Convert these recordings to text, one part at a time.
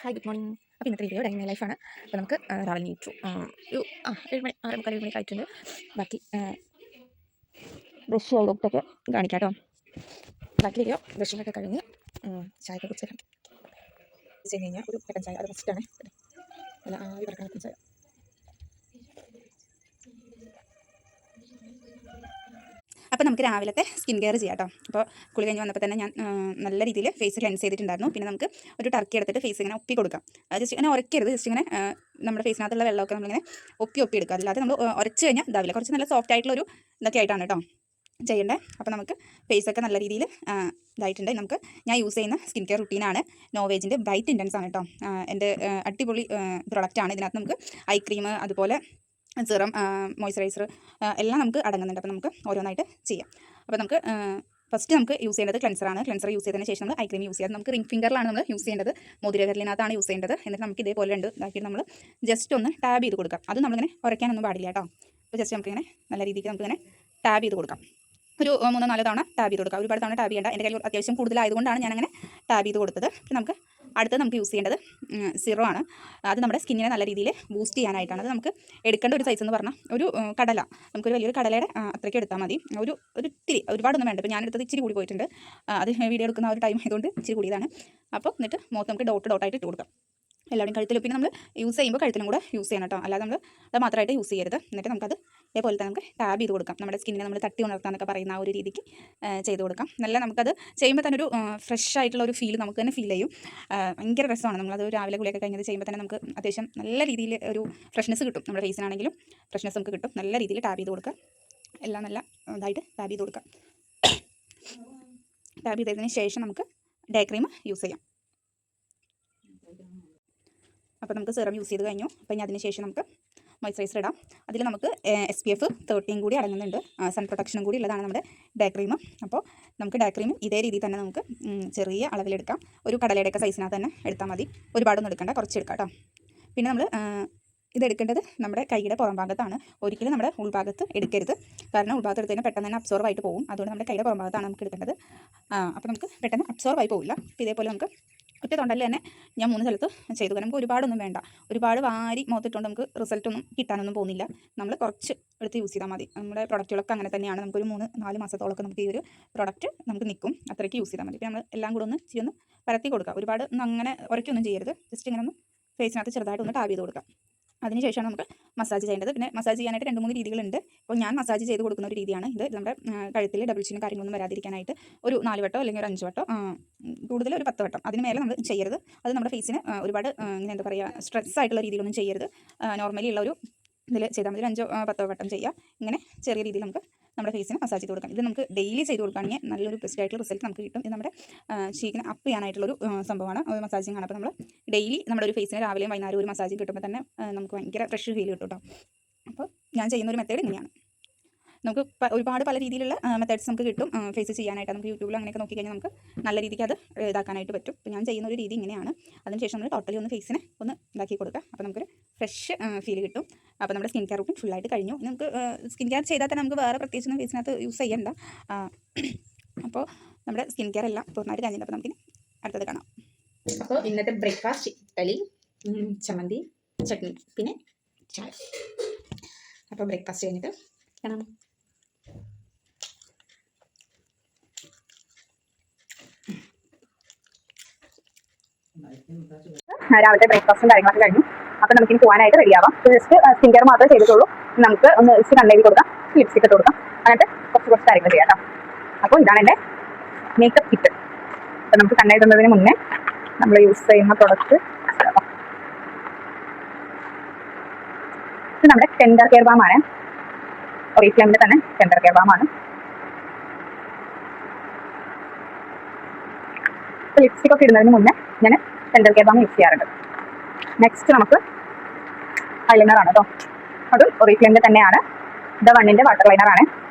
Hi good morning. അപ്പോൾ ഇന്നത്തെ video dining ലൈഫാണ്. അപ്പോൾ നമുക്ക് രാവിലെ നീറ്റു ഒരു 7 മണി 6:45 7 മണിക്ക് ആയിട്ടുണ്ട്. ബാക്കി ബ്രഷ് ചെയ്തിട്ടൊക്കെ കാണിക്കാം കേട്ടോ. ബാക്കി വീഡിയോ ബ്രഷിങ്ങൊക്കെ കഴിഞ്ഞ് ചായയൊക്കെ കുടിച്ച് കഴിഞ്ഞാൽ ഒരു കട്ടൻ ചായ അത് ഫസ്റ്റാണ്. അല്ല ആവി പറക്കുന്ന കട്ടൻ ചായ. അപ്പോൾ നമുക്ക് രാവിലത്തെ സ്കിൻ കെയർ ചെയ്യാം കേട്ടോ. അപ്പോൾ കുളി കഴിഞ്ഞ് വന്നപ്പോൾ തന്നെ ഞാൻ നല്ല രീതിയിൽ ഫേസ് ക്ലെൻസ് ചെയ്തിട്ടുണ്ടായിരുന്നു. പിന്നെ നമുക്ക് ഒരു ടർക്കി എടുത്തിട്ട് ഫേസ് ഇങ്ങനെ ഒപ്പി കൊടുക്കാം. ജസ്റ്റ് ഇങ്ങനെ ഉരയ്ക്കരുത്, ജസ്റ്റ് ഇങ്ങനെ നമ്മുടെ ഫേസിനകത്തുള്ള വെള്ളമൊക്കെ നമ്മളിങ്ങനെ ഒപ്പി എടുക്കുക. അല്ലാതെ നമ്മൾ ഉരച്ച് കഴിഞ്ഞാൽ ഇതാവില്ല. കുറച്ച് നല്ല സോഫ്റ്റ് ആയിട്ടുള്ളൊരു ഇതൊക്കെ ആയിട്ടാണ് കേട്ടോ ചെയ്യേണ്ടത്. അപ്പോൾ നമുക്ക് ഫേസൊക്കെ നല്ല രീതിയിൽ ഇതായിട്ടുണ്ട്. നമുക്ക് ഞാൻ യൂസ് ചെയ്യുന്ന സ്കിൻ കെയർ റുട്ടീനാണ് നോവേജിൻ്റെ ബ്രൈറ്റ് ഇൻറ്റൻസ് ആണ് കേട്ടോ. എൻ്റെ അടിപൊളി പ്രൊഡക്റ്റാണ്. ഇതിനകത്ത് നമുക്ക് ഐ ക്രീം, അതുപോലെ സിറം, മോയ്സ്ചറൈസർ എല്ലാം നമുക്ക് അടങ്ങുന്നുണ്ട്. അപ്പോൾ നമുക്ക് ഓരോന്നായിട്ട് ചെയ്യാം. അപ്പോൾ നമുക്ക് ഫസ്റ്റ് നമുക്ക് യൂസ് ചെയ്യേണ്ടത് ക്ലെൻസറാണ്. ക്ലെൻസർ യൂസ് ചെയ്തതിന് ശേഷം നമ്മൾ ഐ ക്രീം യൂസ് ചെയ്യാം. നമുക്ക് റിംഗ് ഫിംഗറിലാണ് നമ്മൾ യൂസ് ചെയ്യേണ്ടത്, മോതിര വിരലിനകത്താണ് യൂസ് ചെയ്യേണ്ടത്. എന്നിട്ട് നമുക്ക് ഇതേപോലെ ഉണ്ട് ഇതാക്കിയിട്ട് നമ്മൾ ജസ്റ്റ് ഒന്ന് ടാബ് ചെയ്ത് കൊടുക്കാം. അത് നമ്മളിങ്ങനെ ഉരയ്ക്കാനൊന്നും പാടില്ല കേട്ടോ. അപ്പോൾ ജസ്റ്റ് നമുക്കിങ്ങനെ നല്ല രീതിക്ക് നമുക്കിങ്ങനെ ടാബ് ചെയ്ത് കൊടുക്കാം. ഒരു 3-4 തവണ ടാബ് ചെയ്ത് കൊടുക്കാം. ഒരുപാട് തവണ ടാബ് ചെയ്യേണ്ട. എൻ്റെ കയ്യിൽ അത്യാവശ്യം കൂടുതലായതുകൊണ്ടാണ് ഞാനങ്ങനെ ടാബ് ചെയ്ത് കൊടുത്തത്. പിന്നെ നമുക്ക് അടുത്തത് നമുക്ക് യൂസ് ചെയ്യേണ്ടത് സിറോ ആണ്. അത് നമ്മുടെ സ്കിന്നിനെ നല്ല രീതിയിൽ ബൂസ്റ്റ് ചെയ്യാനായിട്ടാണ്. അത് നമുക്ക് എടുക്കേണ്ട ഒരു സൈസ് എന്ന് പറഞ്ഞാൽ ഒരു കടല, നമുക്കൊരു വലിയൊരു കടലയുടെ അത്രയ്ക്ക് എടുത്താൽ മതി. ഒരു ഇത്തിരി, ഒരുപാടൊന്നും വേണ്ട. ഇപ്പോൾ ഞാനെടുത്തത് ഇച്ചിരി കൂടി പോയിട്ടുണ്ട്. അത് വീഡിയോ എടുക്കുന്ന ഒരു ടൈം ആയതുകൊണ്ട് ഇച്ചിരി കൂടിയതാണ്. അപ്പോൾ എന്നിട്ട് മുഖത്ത് നമുക്ക് ഡോട്ടായിട്ട് ഇട്ട് കൊടുക്കാം. എല്ലാവരും കഴുത്തിലും, പിന്നെ നമ്മൾ യൂസ് ചെയ്യുമ്പോൾ കഴുത്തിലും കൂടെ യൂസ് ചെയ്യണം കേട്ടോ. അല്ലാതെ നമ്മൾ അത് മാത്രമായിട്ട് യൂസ് ചെയ്യരുത്. എന്നിട്ട് നമുക്കത് ഇതേപോലെ തന്നെ നമുക്ക് ടാബ് ചെയ്ത് കൊടുക്കാം. നമ്മുടെ സ്കിന്നിനെ നമ്മൾ തട്ടി ഉണർത്താന്നൊക്കെ പറയുന്ന ആ ഒരു രീതിക്ക് ചെയ്ത് കൊടുക്കാം. നല്ല നമുക്കത് ചെയ്യുമ്പോൾ തന്നെ ഒരു ഫ്രഷ് ആയിട്ടുള്ള ഒരു ഫീൽ നമുക്ക് തന്നെ ഫീൽ ചെയ്യും. ഭയങ്കര രസമാണ്. നമ്മളത് രാവിലെ കുളിയൊക്കെ കഴിഞ്ഞത് ചെയ്യുമ്പോൾ തന്നെ നമുക്ക് അത്യാവശ്യം നല്ല രീതിയിൽ ഒരു ഫ്രഷ്നെസ് കിട്ടും. നമ്മുടെ ഫേസിനാണെങ്കിലും ഫ്രഷ്നെസ് നമുക്ക് കിട്ടും. നല്ല രീതിയിൽ ടാബ് ചെയ്ത് കൊടുക്കുക. എല്ലാം നല്ല ഇതായിട്ട് ടാബ് ചെയ്ത് കൊടുക്കുക. ടാബ് ചെയ്തതിന് ശേഷം നമുക്ക് ഡേ ക്രീം യൂസ് ചെയ്യാം. അപ്പോൾ നമുക്ക് സിറം യൂസ് ചെയ്ത് കഴിഞ്ഞു. അപ്പോൾ ഇനി അതിന് ശേഷം നമുക്ക് മോയ്സ്ചറൈസർ ഇടാം. അതിൽ നമുക്ക് SPF 13 കൂടി അടങ്ങുന്നുണ്ട്. സൺ പ്രൊട്ടക്ഷനും കൂടി ഉള്ളതാണ് നമ്മുടെ ഡേ ക്രീം. അപ്പോൾ നമുക്ക് ഡേ ക്രീം ഇതേ രീതിയിൽ തന്നെ നമുക്ക് ചെറിയ അളവിലെടുക്കാം. ഒരു കടലയുടെയൊക്കെ സൈസിനകത്ത് തന്നെ എടുത്താൽ മതി. ഒരുപാടൊന്നും എടുക്കണ്ട, കുറച്ച് എടുക്കാം കേട്ടോ. പിന്നെ നമ്മൾ ഇതെടുക്കേണ്ടത് നമ്മുടെ കൈയുടെ പുറം ഭാഗത്താണ്. ഒരിക്കലും നമ്മുടെ ഉൾഭാഗത്ത് എടുക്കരുത്. കാരണം ഉൾഭാഗത്ത് എടുത്ത് കഴിഞ്ഞാൽ പെട്ടെന്ന് തന്നെ അബ്സോർവ് ആയിട്ട് പോകും. അതുകൊണ്ട് നമ്മുടെ കൈയുടെ പുറം ഭാഗത്താണ് നമുക്ക് എടുക്കേണ്ടത്. അപ്പോൾ നമുക്ക് പെട്ടെന്ന് അബ്സോർവ് ആയി പോകില്ല. അപ്പോൾ ഇതേപോലെ നമുക്ക് ഒറ്റ തൊണ്ടയിൽ തന്നെ ഞാൻ 3 സ്ഥലത്ത് ചെയ്തു. നമുക്ക് ഒരുപാടൊന്നും വേണ്ട. ഒരുപാട് വാരി മുഖത്തിട്ടുകൊണ്ട് നമുക്ക് റിസൾട്ടൊന്നും കിട്ടാനൊന്നും പോകുന്നില്ല. നമ്മൾ കുറച്ച് എടുത്ത് യൂസ് ചെയ്താൽ മതി. നമ്മുടെ പ്രൊഡക്റ്റുകളൊക്കെ അങ്ങനെ തന്നെയാണ്. നമുക്കൊരു 3-4 മാസത്തോളമൊക്കെ നമുക്ക് ഈ ഒരു പ്രൊഡക്റ്റ് നമുക്ക് നിൽക്കും. അത്രയ്ക്ക് യൂസ് ചെയ്താൽ മതി. ഇപ്പോൾ നമ്മൾ എല്ലാം കൂടെ ഒന്ന് ഇച്ചിരി ഒന്ന് പരത്തി കൊടുക്കുക. ഒരുപാട് അങ്ങനെ ഉരയ്ക്കൊന്നും ചെയ്യരുത്. ജസ്റ്റ് ഇങ്ങനെ ഒന്ന് ഫേസിനകത്ത് ചെറുതായിട്ടൊന്ന് ടാബ് ചെയ്ത് കൊടുക്കാം. അതിനുശേഷമാണ് നമുക്ക് മസാജ് ചെയ്യേണ്ടത്. പിന്നെ മസാജ് ചെയ്യാനായിട്ട് 2-3 രീതികളുണ്ട്. അപ്പോൾ ഞാൻ മസാജ് ചെയ്ത് കൊടുക്കുന്ന ഒരു രീതിയാണ് ഇത്. നമ്മുടെ കഴുത്തിൽ ഡബിൾ ചിന്നും കാര്യങ്ങളൊന്നും വരാതിരിക്കാനായിട്ട് ഒരു 4 വട്ടോ അല്ലെങ്കിൽ ഒരു 5 വട്ടോ, കൂടുതൽ ഒരു 10 വട്ടം, അതിന് മേലെ നമ്മൾ ചെയ്യരുത്. അത് നമ്മുടെ ഫേസിന് ഒരുപാട് ഇങ്ങനെ എന്താ പറയുക, സ്ട്രെസ് ആയിട്ടുള്ള രീതിയിലൊന്നും ചെയ്യരുത്. നോർമലി ഉള്ള ഒരു ഇതിൽ ചെയ്താൽ മതി. 5-10 വട്ടം ചെയ്യുക. ഇങ്ങനെ ചെറിയ രീതിയിൽ നമുക്ക് നമ്മുടെ ഫേസിന് മസാജ് ചെയ്ത് കൊടുക്കാം. ഇത് നമുക്ക് ഡെയിലി ചെയ്ത് കൊടുക്കുകയാണെങ്കിൽ നല്ലൊരു ബെസ്റ്റ് ആയിട്ടുള്ള റിസൾട്ട് നമുക്ക് കിട്ടും. ഇത് നമ്മുടെ ചീക്കിനെ അപ്പ് ചെയ്യാനായിട്ടുള്ളൊരു സംഭവമാണ്, മസാജിങ് ആണ്. അപ്പോൾ നമ്മൾ ഡെയിലി നമ്മുടെ ഒരു ഫേസിന് രാവിലെയും വൈകുന്നേരം ഒരു മസാജ് കിട്ടുമ്പോൾ തന്നെ നമുക്ക് ഭയങ്കര ഫ്രഷ് ഫീൽ കിട്ടും കേട്ടോ. അപ്പോൾ ഞാൻ ചെയ്യുന്ന ഒരു മെത്തേഡ് ഇങ്ങനെയാണ്. നമുക്ക് ഒരുപാട് പല രീതിയിലുള്ള മെത്തേഡ്സ് നമുക്ക് കിട്ടും ഫേസ് ചെയ്യാനായിട്ട്. നമുക്ക് യൂട്യൂബിൽ അങ്ങനെയൊക്കെ നോക്കിക്കഴിഞ്ഞാൽ നമുക്ക് നല്ല രീതിക്ക് അത് ഇതാക്കാനായിട്ട് പറ്റും. അപ്പോൾ ഞാൻ ചെയ്യുന്ന ഒരു രീതി ഇങ്ങനെയാണ്. അതിനുശേഷം നമ്മൾ ടോട്ടലി ഒന്ന് ഫേസിനെ ഒന്ന് ഇതാക്കി കൊടുക്കുക. അപ്പോൾ നമുക്കൊരു ഫ്രഷ് ഫീൽ കിട്ടും. അപ്പോൾ നമ്മുടെ സ്കിൻ കെയർ റൂട്ടീൻ ഫുള്ളായിട്ട് കഴിഞ്ഞു. നമുക്ക് സ്കിൻ കെയർ ചെയ്താൽ തന്നെ നമുക്ക് വേറെ പ്രത്യേകിച്ചൊന്നും ഫേസിനകത്ത് യൂസ് ചെയ്യണ്ട. അപ്പോൾ നമ്മുടെ സ്കിൻ കെയർ എല്ലാം പൂർണ്ണമായിട്ട് കഴിഞ്ഞിട്ട് അപ്പോൾ നമുക്കിനി അടുത്തത് കാണാം. അപ്പോൾ ഇന്നത്തെ ബ്രേക്ക്ഫാസ്റ്റ് ഇഡ്ഡലി, ചമ്മന്തി, ചട്നി, പിന്നെ ചായ. അപ്പോൾ ബ്രേക്ക്ഫാസ്റ്റ് കഴിഞ്ഞിട്ട് കാണാം. രാവിലത്തെ ബ്രേക്ക്ഫാസ്റ്റും കാര്യങ്ങളൊക്കെ കഴിഞ്ഞു. അപ്പോൾ നമുക്കിനി പോകാനായിട്ട് റെഡിയാവാം. ജസ്റ്റ് സ്കിൻ കെയർ മാത്രമേ ചെയ്തിട്ടുള്ളൂ. നമുക്ക് ഒന്ന് ജസ്റ്റ് കണ്ണെഴുതി കൊടുക്കാം, ലിപ്സ്റ്റിക് ഇട്ട് കൊടുക്കാം, അങ്ങനത്തെ കുറച്ച് കാര്യങ്ങൾ ചെയ്യാം കേട്ടോ. അപ്പോൾ ഇതാണ് എൻ്റെ മേക്കപ്പ് കിറ്റ്. അപ്പോൾ നമുക്ക് കണ്ണെഴുതുന്നതിന് മുന്നേ നമ്മൾ യൂസ് ചെയ്യുന്ന പ്രൊഡക്റ്റ് ഇത് നമ്മുടെ ടെൻഡർ കെയർ ബാമാണ്. ഒറീഫ്ലെമിൻ്റെ തന്നെ ടെൻഡർ കെയർ ബാമാണ്. അപ്പോൾ ലിപ്സ്റ്റിക് ഒക്കെ ഇടുന്നതിന് മുന്നേ ഞാൻ ടെൻഡർ കെയർ ബാം യൂസ് ചെയ്യാറുണ്ട്. നെക്സ്റ്റ് നമുക്ക് ഐലൈനറാണ് കേട്ടോ. അതും ഒറീഫ്ലെമിൻ്റെ തന്നെയാണ്. ദ വണ്ണിൻ്റെ വാട്ടർ ലൈനറാണ്.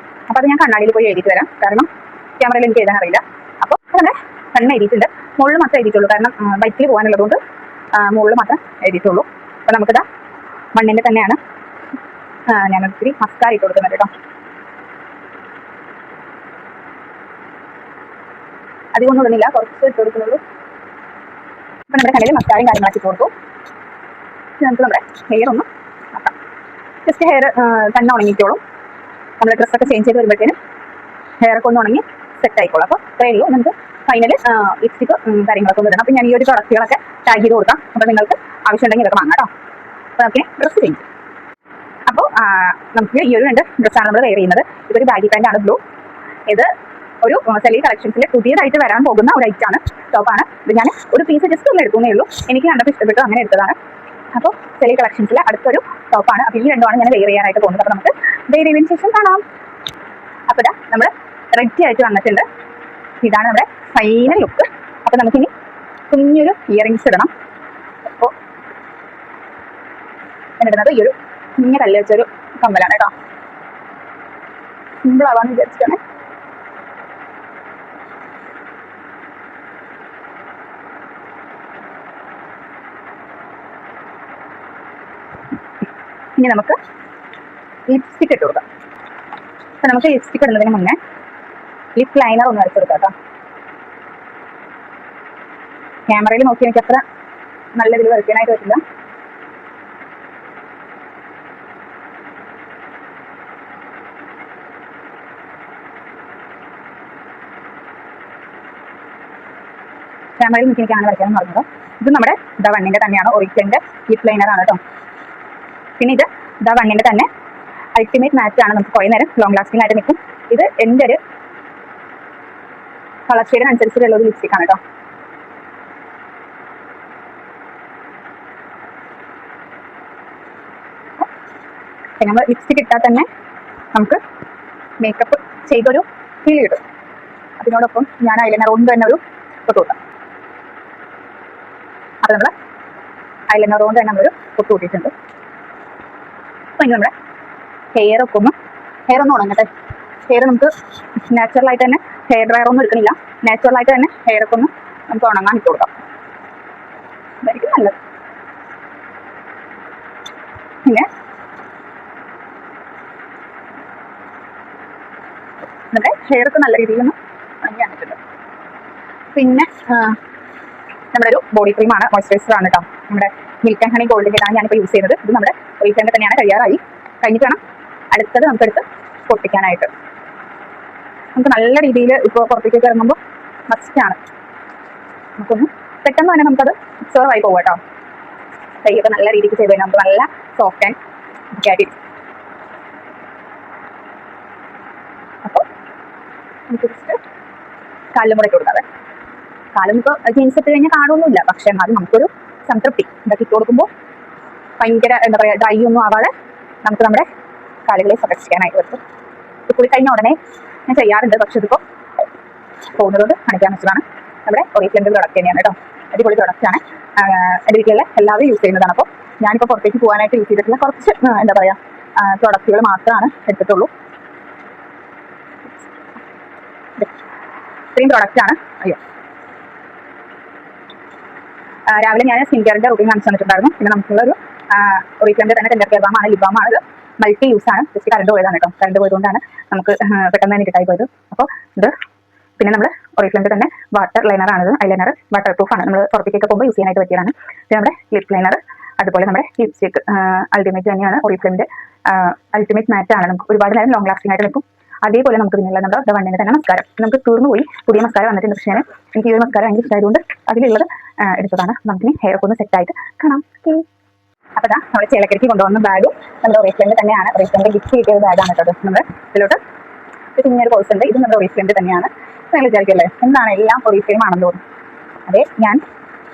അപ്പോൾ അത് ഞാൻ കണ്ണാടിയിൽ പോയി എഴുതിയിട്ട് വരാം, കാരണം ക്യാമറയിൽ എനിക്ക് എഴുതാൻ അറിയില്ല. അപ്പോൾ അങ്ങനെ കണ്ണ് എഴുതിയിട്ടുണ്ട്. മുകളിൽ മാത്രമേ എഴുതിയിട്ടുള്ളൂ, കാരണം ബൈക്കിൽ പോകാനുള്ളതുകൊണ്ട് മുകളിൽ മാത്രം എഴുതിയിട്ടുള്ളൂ. അപ്പോൾ നമുക്കിതാ വണ്ണിൻ്റെ തന്നെയാണ് ഞാൻ ഒത്തിരി മസ്കാര ഇട്ട് കൊടുക്കുന്നത് കേട്ടോ. അധികമൊന്നും ഇടുന്നില്ല, കുറച്ച് ഇട്ട് കൊടുക്കുന്നുള്ളൂ. അപ്പോൾ നമ്മുടെ കയ്യിൽ മസാലയും കാര്യങ്ങളൊക്കെ കൊടുത്തു. നമുക്ക് നമ്മുടെ ഹെയർ ഒന്ന് നോക്കാം. ജസ്റ്റ് ഹെയർ തന്നെ ഉണങ്ങിക്കോളും. നമ്മൾ ഡ്രസ്സൊക്കെ ചേഞ്ച് ചെയ്ത് വരുമ്പോഴത്തേനും ഹെയറൊക്കെ ഒന്ന് ഉണങ്ങി സെറ്റ് ആയിക്കോളും. അപ്പോൾ അത്രയേ ഉള്ളൂ. നമുക്ക് ഫൈനൽ ലിപ്സ്റ്റിക്ക് കാര്യങ്ങളൊക്കെ ഒന്ന് ഇടണം. അപ്പോൾ ഞാൻ ഈ ഒരു പ്രൊഡക്റ്റുകളൊക്കെ ടാഗ് ചെയ്ത് കൊടുക്കാം. അപ്പോൾ നിങ്ങൾക്ക് ആവശ്യമുണ്ടെങ്കിൽ ഇതൊക്കെ വാങ്ങാം കേട്ടോ. അപ്പോൾ നമുക്ക് ഡ്രസ്സ് ചേഞ്ച്. അപ്പോൾ നമുക്ക് ഈ ഒരു 2 ഡ്രസ്സാണ് നമ്മൾ വെയർ ചെയ്യുന്നത്. ഇതൊരു ബാഗി പാൻ്റാണ് ബ്ലൂ. ഇത് ഒരു സെലി കളക്ഷൻസിൽ പുതിയതായിട്ട് വരാൻ പോകുന്ന ഒരു ഐറ്റാണ്, ടോപ്പാണ്. ഇത് ഞാൻ ഒരു പീസ് ജസ്റ്റ് ഒന്ന് എടുക്കുന്നേ ഉള്ളൂ. എനിക്ക് കണ്ടപ്പോൾ ഇഷ്ടപ്പെട്ടു, അങ്ങനെ എടുത്തതാണ്. അപ്പോൾ സെലി കളക്ഷൻസിലെ അടുത്തൊരു ടോപ്പാണ്. അപ്പോൾ ഈ 2ആണ് ഞാൻ വെയർ ചെയ്യാനായിട്ട് പോകുന്നത്. അപ്പോൾ നമുക്ക് വെയർ ചെയ്തതിന് ശേഷം കാണാം. അപ്പോൾ ഇതാ നമ്മൾ റെഡി ആയിട്ട് വന്നിട്ടുണ്ട്. ഇതാണ് നമ്മുടെ ഫൈനൽ ലുക്ക്. അപ്പോൾ നമുക്കിനി കുഞ്ഞൊരു ഇയറിങ്സ് ഇടണം. അപ്പോൾ ഞാൻ ഇടുന്നത് ഈ ഒരു കുഞ്ഞ കല്ല് വെച്ചൊരു കമ്മലാണ് കേട്ടോ. സിമ്പിൾ ആവാന്ന് വിചാരിച്ചിട്ടാണ്. ഇനി നമുക്ക് ലിപ്സ്റ്റിക് ഇട്ട് കൊടുക്കാം. അപ്പം നമുക്ക് ലിപ്സ്റ്റിക് ഇടുന്നതിന് മുന്നേ ലിപ് ലൈനർ ഒന്ന് വരച്ച് കൊടുക്കാം കേട്ടോ. ക്യാമറയിൽ നോക്കി എനിക്ക് അത്ര നല്ല ഇതിൽ വരയ്ക്കാനായിട്ട് പറ്റില്ല. ക്യാമറയിൽ നോക്കി എനിക്കാണ് വരയ്ക്കാമെന്ന് പറഞ്ഞത്. ഇത് നമ്മുടെ ദ വണ്ണിൻ്റെ തന്നെയാണ്, ഒറിജിനലിൻ്റെ ലിപ് ലൈനർ ആണ് കേട്ടോ. പിന്നെ ഇത് ദ വണ്ണിൻ്റെ തന്നെ അൾട്ടിമേറ്റ് മാറ്റ് ആണ്. നമുക്ക് കുറേ നേരം ലോങ് ലാസ്റ്റിംഗ് ആയിട്ട് നിൽക്കും. ഇത് എൻ്റെ ഒരു കളർ ഷെയ്ഡിനനുസരിച്ചുള്ള ഒരു ലിപ്സ്റ്റിക് ആണ് കേട്ടോ. നമ്മൾ ലിപ്സ്റ്റിക് ഇട്ടാൽ തന്നെ നമുക്ക് മേക്കപ്പ് ചെയ്തൊരു ഫീൽ കിട്ടും. അതിനോടൊപ്പം ഞാൻ ഐലൈനർ കൊണ്ട് തന്നെ ഒരു പൊട്ട് കൂട്ടാം. അപ്പോൾ നമ്മൾ ഐലൈനർ കൊണ്ട് തന്നെ നമ്മളൊരു പൊട്ട് കൂട്ടിയിട്ടുണ്ട്. അപ്പോൾ ഇനി നമ്മുടെ ഹെയർ ഒന്ന് ഉണങ്ങട്ടെ. ഹെയർ നമുക്ക് നാച്ചുറലായിട്ട് തന്നെ ഹെയർ ഡ്രയർ ഒന്നും എടുക്കണില്ല. നാച്ചുറലായിട്ട് തന്നെ ഹെയറൊക്കെ ഒന്ന് നമുക്ക് ഉണങ്ങാൻ ഇട്ട് കൊടുക്കാം. അതായിരിക്കും നല്ലത്. പിന്നെ നമ്മുടെ ഹെയറൊക്കെ നല്ല രീതിയിലൊന്ന് ഉണങ്ങി വന്നിട്ടുണ്ട്. പിന്നെ നമ്മുടെ ഒരു ബോഡി ക്രീമാണ്, മോയ്സ്ചറൈസർ ആണ് കേട്ടോ. നമ്മുടെ മിൽക്ക് ആൻഡ് ഹണി ഗോൾഡിൻ്റെ ആണ് ഞാനിപ്പോൾ യൂസ് ചെയ്യുന്നത്. ഇത് നമ്മുടെ റീഫൈൻഡ് തന്നെയാണ്. കഴിഞ്ഞിട്ട് വേണം അടുത്തത് നമുക്കെടുത്ത് പൊട്ടിക്കാനായിട്ട്. നമുക്ക് നല്ല രീതിയിൽ ഇപ്പോൾ പുറത്തേക്കൊക്കെ ഇറങ്ങുമ്പോൾ മസ്റ്റാണ്. നമുക്കൊന്ന് പെട്ടെന്ന് തന്നെ നമുക്കത് അബ്സോർവ് ആയി പോകും കേട്ടോ. കൈയൊക്കെ നല്ല രീതിക്ക് ചെയ്ത് കഴിഞ്ഞാൽ നമുക്ക് നല്ല സോഫ്റ്റ് ആൻഡ് ആയിട്ടിരിക്കും. അപ്പോൾ നമുക്ക് ജസ്റ്റ് കാലിലും കൂടെ ഇട്ട് കൊടുക്കാതെ. കാലും ഇപ്പോൾ ജീൻസ് ഇട്ട് കഴിഞ്ഞാൽ കാണുമൊന്നുമില്ല. പക്ഷേ എന്നാലും നമുക്കൊരു സംതൃപ്തി. ഇതൊക്കെ ഇട്ട് കൊടുക്കുമ്പോൾ ഭയങ്കര എന്താ പറയുക, ഡ്രൈ ഒന്നും ആവാതെ നമുക്ക് നമ്മുടെ കാലുകളെ പ്രൊട്ടക്ട് ചെയ്യാനായിട്ട് പറ്റും. ഇത് കൂടി കഴിഞ്ഞ ഉടനെ ഞാൻ ചെയ്യാറുണ്ട്. പക്ഷെ ഇതിപ്പോൾ പോകുന്നതുകൊണ്ട് കാണിക്കാൻ വെച്ചതാണ്. നമ്മുടെ ഒറിജിനൽ പ്രൊഡക്റ്റ് തന്നെയാണ് കേട്ടോ. അടിപൊളി പ്രൊഡക്റ്റാണ്. എൻ്റെ വീട്ടിലുള്ള എല്ലാവരും യൂസ് ചെയ്യുന്നതാണ്. അപ്പോൾ ഞാനിപ്പോൾ പുറത്തേക്ക് പോകാനായിട്ട് യൂസ് ചെയ്തിട്ടുള്ള കുറച്ച് എന്താ പറയുക പ്രൊഡക്റ്റുകൾ മാത്രമാണ് എടുത്തിട്ടുള്ളൂ. ഇത്രയും പ്രൊഡക്റ്റാണ്. അയ്യോ, രാവിലെ ഞാൻ സ്കിൻ കെയറിൻ്റെ റൂട്ടീൻ കാണിച്ചു തന്നിട്ടുണ്ടായിരുന്നു. പിന്നെ നമുക്കുള്ളൊരു ഒറിജിനലിൻ്റെ തന്നെ ടെൻഡർ കെയർ ബാമാണ്, ലിപ് ബാമാണ്. ഇത് മൾട്ടി യൂസ് ആണ്. ജസ്റ്റ് കറണ്ട് പോയതാണ് കേട്ടോ. കറണ്ട് പോയതുകൊണ്ടാണ് നമുക്ക് പെട്ടെന്ന് തന്നെ ഇട്ടായി പോയത്. അപ്പോൾ ഇത് പിന്നെ നമ്മൾ ഒറിജിനലിൻ്റെ തന്നെ വാട്ടർ ലൈനറാണിത്. ഐലൈനർ വാട്ടർ പ്രൂഫാണ്. നമ്മൾ പുറത്തേക്കൊക്കെ പോകുമ്പോൾ യൂസ് ചെയ്യാനായിട്ട് പറ്റിയതാണ്. പിന്നെ നമ്മുടെ ലിപ് ലൈനർ, അതുപോലെ നമ്മുടെ ലിപ്സ്റ്റിക് അൾട്ടിമേറ്റ് തന്നെയാണ്. ഒറിജിനലിൻ്റെ അൾട്ടിമേറ്റ് മാറ്റാണ്. നമുക്ക് ഒരുപാട് നേരം ലോങ് ലാസ്റ്റിംഗ് ആയിട്ട് നിൽക്കും. അതേപോലെ നമുക്ക് പിന്നെയുള്ള നമ്മുടെ ദ വണ്ണിൻ്റെ തന്നെ മസ്കാര. നമുക്ക് തീർന്നു പോയി, പുതിയ മസ്കാര വന്നിട്ടുണ്ട്. പക്ഷേ എനിക്ക് ഈ ഒരു മസ്കാര ഭയങ്കര ഇഷ്ടമായതുകൊണ്ട് അതിലുള്ളത് എടുത്തതാണ്. നമുക്കിനി ഹെയർ ഒക്കെ ഒന്ന് സെറ്റായിട്ട് കാണാം. അപ്പോൾ ഇതാ നമ്മൾ ചേലക്കരയ്ക്ക് കൊണ്ടുവന്ന ബാഗും നമ്മുടെ ഒറിജിനലിൻ്റെ തന്നെയാണ്. ഒറിജിനലിൻ്റെ ഗിഫ്റ്റ് കിട്ടിയ ബാഗാണ് കേട്ടോ. നമ്മൾ ഇതിലോട്ട് കുഞ്ഞൊരു കോഴ്സ് ഉണ്ട്. ഇത് നമ്മുടെ ഒറിജിനലിൻ്റെ തന്നെയാണ്. നിങ്ങൾ വിചാരിക്കല്ലേ എന്താണ് എല്ലാം ഒറിജിനലും ആണെന്ന് തോന്നുന്നു. അതെ, ഞാൻ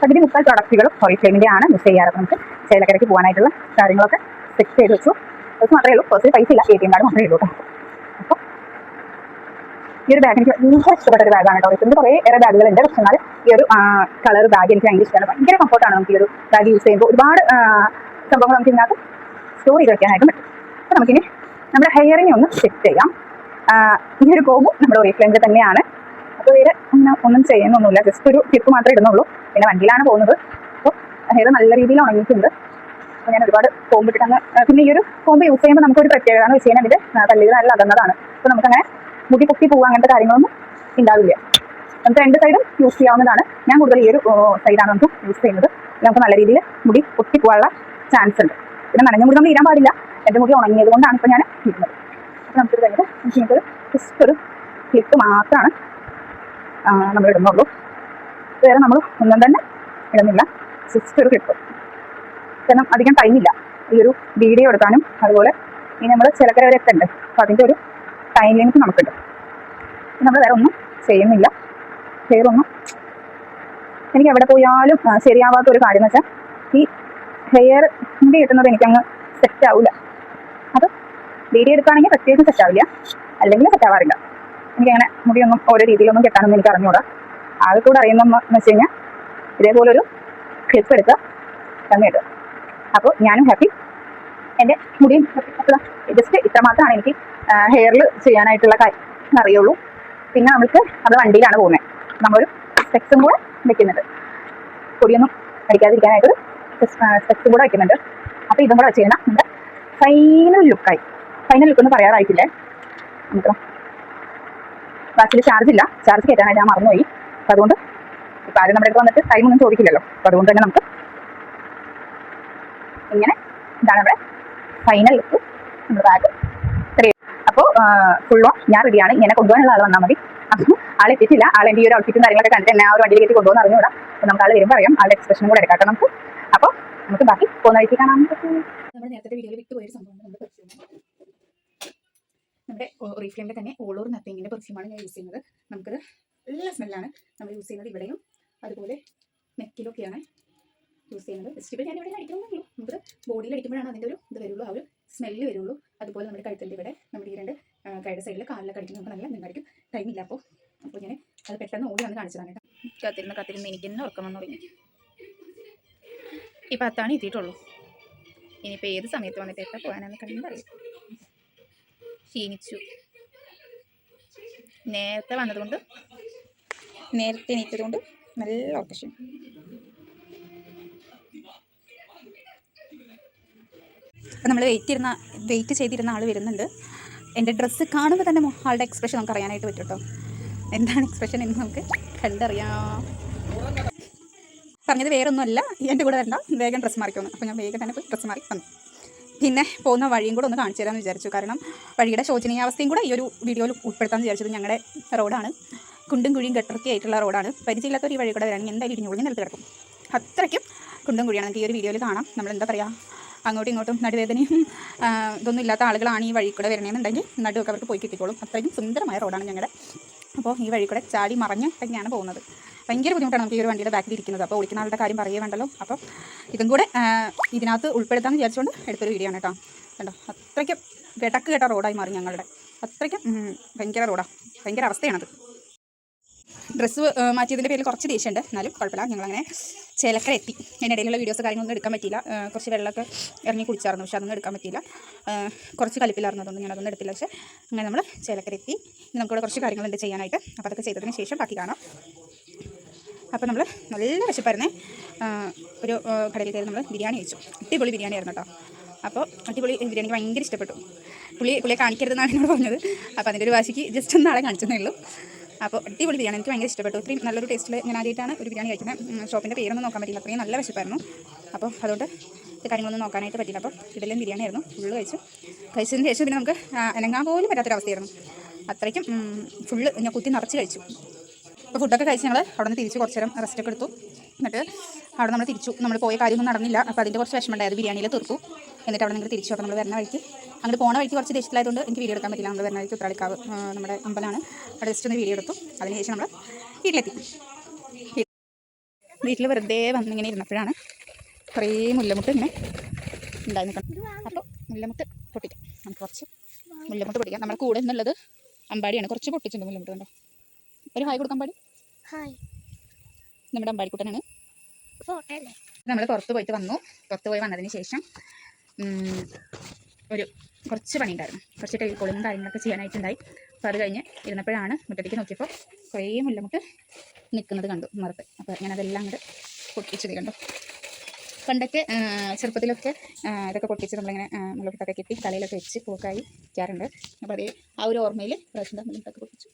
30 പ്രൊഡക്റ്റുകളും ഒറിജിനലിൻ്റെ ആണ് യൂസ് ചെയ്യാറ്. നമുക്ക് ചേലക്കരയ്ക്ക് പോകാനായിട്ടുള്ള കാര്യങ്ങളൊക്കെ സെറ്റ് ചെയ്ത് വെച്ചു. അത് മാത്രമേ ഉള്ളൂ. കുറച്ച് പൈസ ഇല്ല, ATM കാർഡ് മാത്രമേ ഉള്ളൂ കേട്ടോ. അപ്പോൾ ഈ ഒരു ബാഗ് എനിക്ക് ഭയങ്കര ഇഷ്ടപ്പെട്ട ഒരു ബാഗാണ് കേട്ടോ. ഒറിജിനലിൻ്റെ കുറേ ഏറെ ബാഗുകളുണ്ട്. പക്ഷേ എന്നാൽ ഈ ഒരു കളർ ബാഗ് എനിക്ക് ഭയങ്കര ഇഷ്ടമാണ്. ഭയങ്കര കംഫർട്ടാണ് നമുക്ക് ഈ ഒരു ബാഗ് യൂസ് ചെയ്യുമ്പോൾ. ഒരുപാട് സംഭവങ്ങൾ നമുക്ക് ഇതിനകത്ത് സ്റ്റോർ ചെയ്ത് വെക്കാനായിട്ട് പറ്റും. അപ്പോൾ നമുക്കിനി നമ്മുടെ ഹെയറിനെ ഒന്ന് സെറ്റ് ചെയ്യാം. ഈ ഒരു കോമ്പ് നമ്മുടെ ഒറിജിനലിൻ്റെ തന്നെയാണ്. അപ്പോൾ വേറെ ഒന്നും ചെയ്യുന്നൊന്നുമില്ല. ജസ്റ്റ് ഒരു ക്ലിപ്പ് മാത്രമേ ഇടുന്നുള്ളൂ. പിന്നെ വണ്ടിയിലാണ് പോകുന്നത്. അപ്പോൾ ഹെയർ നല്ല രീതിയിൽ ഉണങ്ങിയിട്ടുണ്ട്. അപ്പോൾ ഞാൻ ഒരുപാട് കോമ്പ് ഇട്ടിട്ട് പിന്നെ ഈ ഒരു കോമ്പ് യൂസ് ചെയ്യുമ്പോൾ നമുക്കൊരു പ്രത്യേകത എന്ന് വെച്ച് കഴിഞ്ഞാൽ ഇതിൻ്റെ പല്ലുകൾ നല്ല അകന്നതാണ്. അപ്പോൾ നമുക്കങ്ങനെ മുടി പൊട്ടി പോകുക അങ്ങനത്തെ കാര്യങ്ങളൊന്നും ഉണ്ടാവില്ല. നമുക്ക് രണ്ട് സൈഡും യൂസ് ചെയ്യാവുന്നതാണ്. ഞാൻ കൂടുതൽ ഈ ഒരു സൈഡാണ് നമുക്ക് യൂസ് ചെയ്യുന്നത്. നമുക്ക് നല്ല രീതിയിൽ മുടി പൊട്ടിപ്പോകാനുള്ള ചാൻസ് ഉണ്ട്. പിന്നെ നനഞ്ഞ മുടി നമ്മൾ ഇടാൻ പാടില്ല. എൻ്റെ മുടി ഉണങ്ങിയത് കൊണ്ടാണ് ഇപ്പോൾ ഞാൻ ഇടുന്നത്. അപ്പോൾ നമുക്കിത് കഴിഞ്ഞിട്ട് നമുക്കൊരു ജസ്റ്റ് ഒരു ക്ലിപ്പ് മാത്രമാണ് നമ്മൾ ഇടുന്നുള്ളൂ. വേറെ നമ്മൾ ഒന്നും തന്നെ ഇടുന്നില്ല. ജസ്റ്റ് ഒരു ക്ലിപ്പ്. കാരണം അധികം ടൈമില്ല ഈ ഒരു വീഡിയോ എടുക്കാനും. അതുപോലെ ഇനി നമ്മൾ ചിലക്കര വരെ എത്തണ്ടേ, അപ്പോൾ അതിൻ്റെ ഒരു ടൈം ലിമിറ്റ് നമുക്കുണ്ട്. നമ്മൾ വേറെ ഒന്നും ചെയ്യുന്നില്ല. ഹെയറൊന്നും എനിക്ക് എവിടെ പോയാലും ശരിയാവാത്ത ഒരു കാര്യം എന്ന് വെച്ചാൽ ഈ ഹെയർ മുടി കിട്ടുന്നത് എനിക്കങ്ങ് സെറ്റ് ആവില്ല. അത് വീഡിയോ എടുക്കുകയാണെങ്കിൽ പ്രത്യേകിച്ച് സെറ്റ് ആവില്ല, അല്ലെങ്കിൽ സെറ്റ് ആവാറില്ല. എനിക്കങ്ങനെ മുടിയൊന്നും ഓരോ രീതിയിലൊന്നും കെട്ടാനൊന്നും എനിക്ക് അറിഞ്ഞൂടാ. ആകെ കൂടെ അറിയുന്നതെന്ന് വെച്ച് കഴിഞ്ഞാൽ ഇതേപോലൊരു ക്ലിപ്പ് എടുക്കുക, തന്നെ ഇടുക. അപ്പോൾ ഞാനും ഹാപ്പി, എൻ്റെ മുടിയും അപ്പോൾ ജസ്റ്റ് ഇത്രമാത്രമാണ് എനിക്ക് ഹെയറിൽ ചെയ്യാനായിട്ടുള്ള കാര്യം അറിയുള്ളൂ. പിന്നെ നമുക്ക് അത് വണ്ടിയിലാണ് പോകുന്നത്. നമ്മളൊരു സ്പെക്സും കൂടെ വെക്കുന്നുണ്ട്, പൊടിയൊന്നും അടിക്കാതിരിക്കാനായിട്ടൊരു സ്പെക്സും കൂടെ വെക്കുന്നുണ്ട്. അപ്പോൾ ഇതും കൂടെ വെച്ച് കഴിഞ്ഞാൽ നമ്മുടെ ഫൈനൽ ലുക്കായി. ഫൈനൽ ലുക്കൊന്നും പറയാറായിട്ടില്ലേ. നമുക്ക് ബാക്കിൽ ചാർജില്ല, ചാർജ് കയറ്റാനായിട്ട് ഞാൻ മറന്നുപോയി. അപ്പോൾ അതുകൊണ്ട് ഇപ്പോൾ ആരും നമ്മുടെ അടുത്ത് വന്നിട്ട് ടൈമൊന്നും ചോദിക്കില്ലല്ലോ. അപ്പോൾ അതുകൊണ്ട് തന്നെ നമുക്ക് ഇങ്ങനെ ഇതാണ് നമ്മുടെ ഫൈനൽ ലുക്ക്. നമ്മുടെ ബാഗ് അപ്പോൾ ഫുള്ളോ ഞാൻ റെഡിയാണ്. ഇങ്ങനെ കൊണ്ടുപോകാനുള്ള ആൾ വന്നാൽ മതി. അപ്പോൾ ആളെത്തിയിട്ടില്ല. ആളെൻ്റെ ഈ ഒരു ഔട്ട്ഫിറ്റും കാര്യങ്ങളൊക്കെ കണ്ടിട്ട് എന്നെ ആ ഒരു വണ്ടിയിൽ കയറ്റി കൊണ്ടുപോകുന്ന അറിഞ്ഞൂടാ. അപ്പോൾ നമുക്ക് ആൾ വരുമ്പോൾ അറിയാം. ആളുടെ എക്സ്പ്രഷനും കൂടെ എടുക്കാം നമുക്ക്. അപ്പോൾ നമുക്ക് ബാക്കി പോകുന്ന വഴിക്ക് കാണാൻ പറ്റും. നമ്മുടെ നേരത്തെ വീഡിയോയിൽ വിട്ടുപോയൊരു സംഭവം നമ്മുടെ ഓറിഫ്ലെയിമിൻ്റെ തന്നെ ഓൾ ഓർ നത്തിങ്ങിൻ്റെ പെർഫ്യൂമാണ് ഞാൻ യൂസ് ചെയ്യുന്നത്. നമുക്കത് നല്ല സ്മെല്ലാണ്. നമ്മൾ യൂസ് ചെയ്യുന്നത് ഇവിടെയും അതുപോലെ നെക്കിലൊക്കെയാണ് യൂസ് ചെയ്യുന്നത്. ജസ്റ്റ് ഇപ്പോൾ ഞാൻ ഇവിടെ അടിക്കണമെന്നുള്ളൂ. നമുക്ക് ബോഡിയിൽ അടിക്കുമ്പോഴാണ് അതിൻ്റെ ഒരു ഇത് വരുള്ളൂ, ആ ഒരു സ്മെല്ല് വരുള്ളൂ. അതുപോലെ നമ്മുടെ കഴുത്തിൻ്റെ ഇവിടെ നമ്മുടെ ഈ രണ്ട് കൈയുടെ സൈഡിൽ കാലിലൊക്കെ അടിക്കുമ്പോൾ നമുക്ക് നല്ല നിന്നായിരിക്കും. ടൈമില്ല. അപ്പോൾ ഞാൻ അത് പെട്ടെന്ന് ഓടി വന്ന് കാണിച്ചതാണ് കേട്ടോ. കാത്തിരുന്ന് എനിക്ക് തന്നെ ഉറക്കം വന്നു തുടങ്ങി. ഈ 10 എത്തിയിട്ടുള്ളൂ. ഇനിയിപ്പോൾ ഏത് സമയത്ത് വന്നിട്ട് എപ്പോൾ പോകാനാണെന്ന് കണ്ടറിയും. ക്ഷീണിച്ചു. നേരത്തെ വന്നതുകൊണ്ട്, നേരത്തെ എണീറ്റതുകൊണ്ട് നല്ല ഓർക്കഷൻ. അപ്പോൾ നമ്മൾ വെയിറ്റ് ചെയ്തിരുന്ന ആൾ വരുന്നുണ്ട്. എൻ്റെ ഡ്രസ്സ് കാണുമ്പോൾ തന്നെ ആളുടെ എക്സ്പ്രഷൻ നമുക്ക് അറിയാനായിട്ട് പറ്റും കേട്ടോ. എന്താണ് എക്സ്പ്രഷൻ എന്ന് നമുക്ക് കണ്ടറിയാം. പറഞ്ഞത് വേറൊന്നുമല്ല, എൻ്റെ കൂടെ വരണ്ട, വേഗം ഡ്രസ്സ് മാറിക്കൊന്നു. അപ്പോൾ ഞാൻ വേഗം തന്നെ പോയി ഡ്രസ്സ് മാറി വന്നു. പിന്നെ പോകുന്ന വഴിയും കൂടെ ഒന്ന് കാണിച്ചു തരാമെന്ന് വിചാരിച്ചു. കാരണം വഴിയുടെ ശോചനീയാവസ്ഥയും കൂടെ ഈ ഒരു വീഡിയോയിൽ ഉൾപ്പെടുത്താമെന്ന് വിചാരിച്ചത്. ഞങ്ങളുടെ റോഡാണ്, കുണ്ടും കുഴിയും ഗട്ടറൊക്കെ ആയിട്ടുള്ള റോഡാണ്. പരിചയമില്ലാത്ത ഒരു വഴി കൂടെ വരാണെങ്കിൽ എന്തായാലും ഇടിഞ്ഞുകൊള്ളി നിലത്ത് കിടക്കും. അത്രയ്ക്കും കുണ്ടും കുഴിയാണ്. നമുക്ക് ഈ ഒരു വീഡിയോയിൽ കാണാം. നമ്മളെന്താ പറയുക, അങ്ങോട്ടും ഇങ്ങോട്ടും നടുവേദനയും ഇതൊന്നും ഇല്ലാത്ത ആളുകളാണ് ഈ വഴി കൂടെ വരണമെന്നുണ്ടെങ്കിൽ നടുവൊക്കെ അവർക്ക് പോയി കിട്ടിക്കോളും. അത്രയ്ക്കും സുന്ദരമായ റോഡാണ് ഞങ്ങളുടെ. അപ്പോൾ ഈ വഴി കൂടെ ചാടി മറിഞ്ഞൊക്കെയാണ് പോകുന്നത്. ഭയങ്കര ബുദ്ധിമുട്ടാണ് നമുക്ക് ഈ ഒരു വണ്ടിയുടെ ബാക്കിൽ ഇരിക്കുന്നത്. അപ്പോൾ ഓടിക്കുന്ന ആളുടെ കാര്യം പറയേ വേണ്ടല്ലോ. അപ്പോൾ ഇതും കൂടെ ഇതിനകത്ത് ഉൾപ്പെടുത്താമെന്ന് വിചാരിച്ചുകൊണ്ട് എടുത്തൊരു വീഡിയോ ആണ് കേട്ടോ. കണ്ടോ, അത്രയ്ക്കും കിടക്ക് കേട്ട റോഡായി മാറി ഞങ്ങളുടെ. അത്രയ്ക്കും ഭയങ്കര റോഡാണ്, ഭയങ്കര അവസ്ഥയാണത്. ഡ്രസ്സ് മാറ്റിയതിൻ്റെ പേരിൽ കുറച്ച് ദേഷ്യമുണ്ട്, എന്നാലും കുഴപ്പമില്ല. ഞങ്ങളങ്ങനെ ചേലക്കര എത്തി. അതിനിടയിലുള്ള വീഡിയോസ് കാര്യങ്ങളൊന്നും എടുക്കാൻ പറ്റിയില്ല. കുറച്ച് വെള്ളമൊക്കെ ഇറങ്ങി കുടിച്ചായിരുന്നു, പക്ഷെ അതൊന്നും എടുക്കാൻ പറ്റിയില്ല. കുറച്ച് കലിപ്പിലായിരുന്നു, അതുകൊണ്ട് ഞാനതൊന്നും എടുത്തില്ല. പക്ഷേ അങ്ങനെ നമ്മൾ ചേലക്കര എത്തി. നമുക്കിവിടെ കുറച്ച് കാര്യങ്ങളുണ്ട് ചെയ്യാനായിട്ട്. അപ്പോൾ അതൊക്കെ ചെയ്തതിന് ശേഷം ബാക്കി കാണാം. അപ്പോൾ നമ്മൾ നല്ല വിശപ്പായിരുന്നേ. ഒരു കടയിൽ കയറി നമ്മൾ ബിരിയാണി കഴിച്ചു. അടിപൊളി ബിരിയാണി ആയിരുന്നു കേട്ടോ. അപ്പോൾ അടിപൊളി ബിരിയാണി ഭയങ്കര ഇഷ്ടപ്പെട്ടു. പുള്ളിയെ കാണിക്കരുതെന്നാണ് എന്നോട് പറഞ്ഞത്. അപ്പോൾ അതിൻ്റെ ഒരു വാശിക്ക് ജസ്റ്റ് ഒന്ന് നാളെ കാണിച്ചതേ ഉള്ളൂ. അപ്പോൾ അടിപൊളി ബിരിയാണി എനിക്ക് ഭയങ്കര ഇഷ്ടപ്പെട്ടു. ഇത്രയും നല്ലൊരു ടേസ്റ്റിൽ ഞാൻ ആദ്യമായിട്ടാണ് ഒരു ബിരിയാണി കഴിക്കുന്നത്. ഷോപ്പിൻ്റെ പേരൊന്നും നോക്കാൻ പറ്റില്ല, അത്രയും നല്ല വിശപ്പായിരുന്നു. അപ്പോൾ അതുകൊണ്ട് ഇത് കാര്യങ്ങളൊന്നും നോക്കാനായിട്ട് പറ്റില്ല. അപ്പോൾ ഇടലും ബിരിയാണി ആയിരുന്നു, ഫുള്ള് കഴിച്ചതിന് ശേഷം പിന്നെ നമുക്ക് അനങ്ങാൻ പോലും പറ്റാത്തൊരവസ്ഥയായിരുന്നു. അത്രയ്ക്കും ഫുള്ള് ഞാൻ കുത്തി നിറച്ച് കഴിച്ചു. അപ്പോൾ ഫുഡൊക്കെ കഴിച്ച് ഞങ്ങൾ അവിടെ നിന്ന് തിരിച്ച് കുറച്ച് നേരം റെസ്റ്റൊക്കെ എടുത്തു. എന്നിട്ട് അവിടെ നമ്മൾ തിരിച്ചു. നമ്മൾ പോയ കാര്യമൊന്നും നടന്നില്ല. അപ്പോൾ അതിൻ്റെ കുറച്ച് വിഷമമുണ്ടായത് ബിരിയാണിയിൽ തീർത്തു. എന്നിട്ട് അവിടെ നിങ്ങൾ തിരിച്ചു. അപ്പോൾ നമ്മൾ വരുന്ന വഴിക്ക് അങ്ങോട്ട് പോണ വഴിക്ക് കുറച്ച് ദേഷ്യത്തിലായതുകൊണ്ട് എനിക്ക് വീഡിയോ എടുക്കാൻ പറ്റില്ല. നമ്മൾ വരുന്ന വഴിക്ക് ഉത്രാളിക്കാവ് നമ്മുടെ അമ്പലമാണ്, അവിടെ ജസ്റ്റ് ഒന്ന് വീഡിയോ എടുത്തു. അതിനുശേഷം നമ്മൾ വീട്ടിലെത്തി. വീട്ടിൽ വെറുതെ വന്നിങ്ങനെ ഇരുന്നപ്പോഴാണ് കുറേ മുല്ലമുട്ട് ഇങ്ങനെ ഉണ്ടായി നിൽക്കണം. അപ്പോൾ മുല്ലമുട്ട് പൊട്ടിക്കാം. നമുക്ക് കുറച്ച് മുല്ലമുട്ട് പൊട്ടിക്കാം. നമ്മുടെ കൂടെ എന്നുള്ളത് അമ്പാടിയാണ്. കുറച്ച് പൊട്ടിച്ചിട്ടുണ്ട് മുല്ലമുട്ട്. കണ്ടോ, ഒരു ഹായ് കൊടുക്കാൻ പാടി. ഹായ്, നമ്മുടെ അമ്പാടിക്കുട്ടനാണ്. നമ്മൾ പുറത്ത് പോയിട്ട് വന്നു. പുറത്ത് പോയി വന്നതിന് ശേഷം കുറച്ച് പണി ഉണ്ടായിരുന്നു. കുറച്ച് ടെലികോളിങ്ങും കാര്യങ്ങളൊക്കെ ചെയ്യാനായിട്ടുണ്ടായി. അപ്പോൾ അത് കഴിഞ്ഞ് ഇരുന്നപ്പോഴാണ് മുറ്റത്തേക്ക് നോക്കിയപ്പോൾ കുറേ മുല്ലമുട്ട് നിൽക്കുന്നത് കണ്ടു മറുത്ത്. അപ്പോൾ ഞാനതെല്ലാം അങ്ങോട്ട് പൊട്ടിച്ചത് കണ്ടു. പണ്ടൊക്കെ ചെറുപ്പത്തിലൊക്കെ ഇതൊക്കെ പൊട്ടിച്ച് നമ്മളിങ്ങനെ മുല്ലമുട്ടൊക്കെ കിട്ടി തലയിലൊക്കെ വെച്ച് പൂക്കായി വയ്ക്കാറുണ്ട്. അപ്പോൾ അതേ ആ ഒരു ഓർമ്മയിൽ പ്രാവശ്യം മുല്ലമുട്ടൊക്കെ പൊട്ടിച്ചു.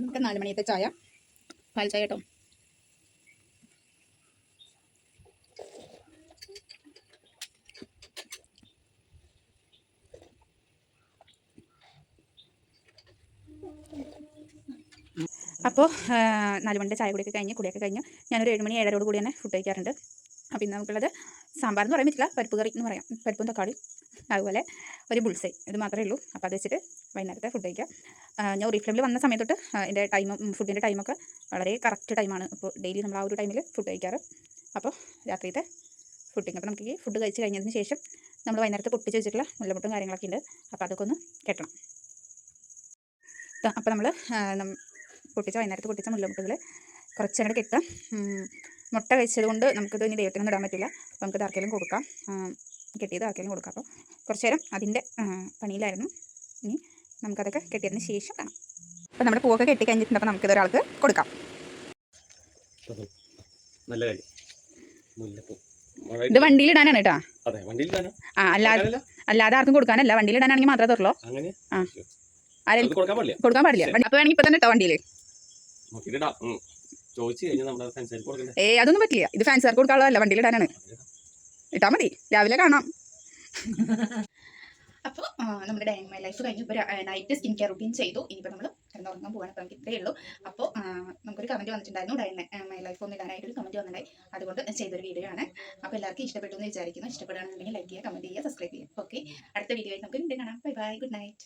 നമുക്ക് 4 മണിയത്തെ ചായ, പാൽ ചായ കേട്ടോ. അപ്പോൾ 4 മണിൻ്റെ ചായ കുടിയൊക്കെ കഴിഞ്ഞ് ഞാനൊരു 7 മണി 7:30 കൂടി തന്നെ ഫുഡ് കഴിക്കാറുണ്ട്. അപ്പോൾ ഇന്ന് നമുക്കുള്ളത് സാമ്പാർ എന്ന് പറയാൻ പറ്റില്ല, പരിപ്പ് കറി എന്ന് പറയാം. പരിപ്പും തക്കാളി, അതുപോലെ ഒരു ബുൾസൈ, ഇത് മാത്രമേ ഉള്ളൂ. അപ്പോൾ അത് വെച്ചിട്ട് വൈകുന്നേരത്തെ ഫുഡ് കഴിക്കാം. ഞാൻ റീഫ്ലെയിമിൽ വന്ന സമയത്തൊട്ട് എൻ്റെ ഫുഡിൻ്റെ ടൈമൊക്കെ വളരെ കറക്റ്റ് ടൈമാണ്. അപ്പോൾ ഡെയിലി നമ്മൾ ആ ഒരു ടൈമിൽ ഫുഡ് കഴിക്കാറ്. അപ്പോൾ രാത്രിയത്തെ ഫുഡിങ്, അപ്പോൾ നമുക്ക് ഈ ഫുഡ് കഴിച്ച് കഴിഞ്ഞതിന് ശേഷം നമ്മൾ വൈകുന്നേരത്തെ പൊട്ടിച്ച് വെച്ചിട്ടുള്ള മുല്ലമുട്ടും കാര്യങ്ങളൊക്കെ ഉണ്ട്. അപ്പോൾ അതൊക്കെ ഒന്ന് കെട്ടണം. അപ്പോൾ നമ്മൾ വൈകുന്നേരത്ത് പൊട്ടിച്ച മുല്ലമുട്ടുകൾ കുറച്ചങ്ങോട്ട് കെട്ടാം. മുട്ട കഴിച്ചത് കൊണ്ട് നമുക്കിത് ഇനി ദൈവത്തിനൊന്നും ഇടാൻ പറ്റില്ല. അപ്പോൾ നമുക്കിത് ആർക്കെങ്കിലും കൊടുക്കാം, കെട്ടിയത് ആർക്കെങ്കിലും കൊടുക്കാം. അപ്പോൾ കുറച്ച് നേരം അതിൻ്റെ പണിയിലായിരുന്നു. ഇനി നമുക്കതൊക്കെ കെട്ടിയതിന് ശേഷം കാണാം. അപ്പോൾ നമ്മുടെ പൂവൊക്കെ കെട്ടി കഴിഞ്ഞിട്ടുണ്ട്. അപ്പോൾ നമുക്കിത് ഒരാൾക്ക് കൊടുക്കാം. ഇത് വണ്ടിയിലിടാനാണ് കേട്ടോ. അല്ലാതെ ആർക്കും കൊടുക്കാനല്ല, വണ്ടിയിലിടാനാണെങ്കിൽ മാത്രമേ തുറല്ലോ. ആരെങ്കിലും കൊടുക്കാൻ പാടില്ല. അപ്പോൾ വേണമെങ്കിൽ ഇപ്പം തന്നെ ഇട്ടോ വണ്ടിയിൽ. അതൊന്നും പറ്റില്ല. ഇത് ഫാൻസുകാർക്ക് കൊടുക്കാനുള്ളതല്ല, വണ്ടിയിലിടാനാണ്. ഇട്ടാൽ മതി, രാവിലെ കാണാം. അപ്പോൾ നമ്മുടെ ഡേ ഇൻ മൈ ലൈഫ് കഴിഞ്ഞു. ഇപ്പോൾ നൈറ്റ് സ്കിൻ കെയർ റുട്ടീൻ ചെയ്തു. ഇനിയിപ്പോൾ നമ്മൾ കിടന്നുറങ്ങാൻ പോകാൻ. അപ്പോൾ നമുക്ക് ഇത്രയേ ഉള്ളൂ. അപ്പോൾ നമുക്കൊരു കമൻറ്റ് വന്നിട്ടുണ്ടായിരുന്നു, ഡേ ഇൻ മൈ ലൈഫ് ഒന്ന് ഇടാനായിട്ടൊരു കമൻറ്റ് വന്നിട്ടുണ്ടായി. അതുകൊണ്ട് ചെയ്തൊരു വീഡിയോ ആണ്. അപ്പോൾ എല്ലാവർക്കും ഇഷ്ടപ്പെട്ടു എന്ന് വിചാരിക്കുന്നു. ഇഷ്ടപ്പെടുകയാണെന്നുണ്ടെങ്കിൽ ലൈക്ക് ചെയ്യുക, കമൻറ്റ് ചെയ്യുക, സബ്സ്ക്രൈബ് ചെയ്യുക. ഓക്കെ, അടുത്ത വീഡിയോ ആയിട്ട് നമുക്ക് വീണ്ടും കാണാം. Bye bye, good night.